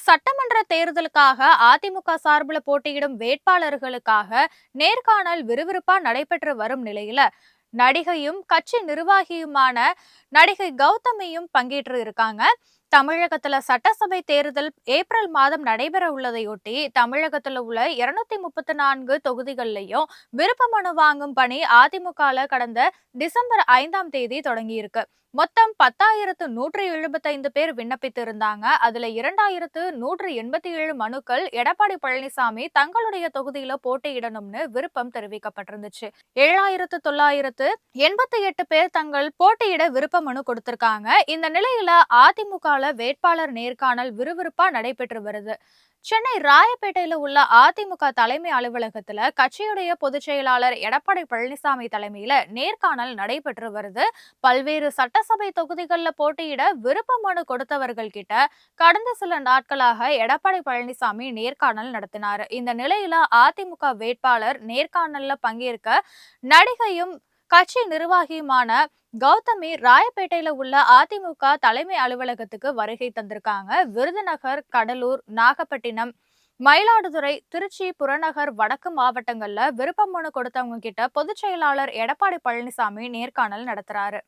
சட்டமன்ற தேர்தலுக்காக அதிமுக சார்பில் போட்டியிடும் வேட்பாளர்களுக்காக நேர்காணல் விறுவிறுப்பா நடைபெற்று வரும் நிலையில நடிகையும் கட்சி நிர்வாகியுமான நடிகை கௌதமியும் பங்கேற்று இருக்காங்க. தமிழகத்துல சட்டசபை தேர்தல் ஏப்ரல் மாதம் நடைபெற உள்ளதையொட்டி தமிழகத்துல உள்ள 234 தொகுதிகளிலையும் விருப்ப மனு வாங்கும் பணி அதிமுக கடந்த டிசம்பர் 5ஆம் தேதி தொடங்கி இருக்கு. மொத்தம் 10,175 பேர் விண்ணப்பித்திருந்தாங்க. அதுல 2,187 மனுக்கள் எடப்பாடி பழனிசாமி தங்களுடைய தொகுதியில போட்டியிடணும்னு விருப்பம் தெரிவிக்கப்பட்டிருந்துச்சு. 7,988 பேர் தங்கள் போட்டியிட விருப்ப மனு கொடுத்திருக்காங்க. இந்த நிலையில அதிமுக வேட்பாளர் நேர்காணல் விறுவிறுப்பா நடைபெற்று வருது. சென்னை ராயப்பேட்டையில உள்ள அதிமுக தலைமை அலுவலகத்துல கட்சியுடைய பொதுச் செயலாளர் எடப்பாடி பழனிசாமி தலைமையில நேர்காணல் நடைபெற்று வருது. பல்வேறு சட்டசபை தொகுதிகளில் போட்டியிட விருப்ப மனு கொடுத்தவர்கள் கிட்ட கடந்த சில நாட்களாக எடப்பாடி பழனிசாமி நேர்காணல் நடத்தினார். இந்த நிலையில அதிமுக வேட்பாளர் நேர்காணல்ல பங்கேற்க நடிகையும் கட்சி நிர்வாகியுமான கௌதமி ராயப்பேட்டையில உள்ள அதிமுக தலைமை அலுவலகத்துக்கு வருகை தந்திருக்காங்க. விருதுநகர், கடலூர், நாகப்பட்டினம், மயிலாடுதுறை, திருச்சி, புறநகர், வடக்கு மாவட்டங்கள்ல விருப்ப மனு கொடுத்தவங்க கிட்ட பொதுச் செயலாளர் எடப்பாடி பழனிசாமி நேர்காணல் நடத்துறாரு.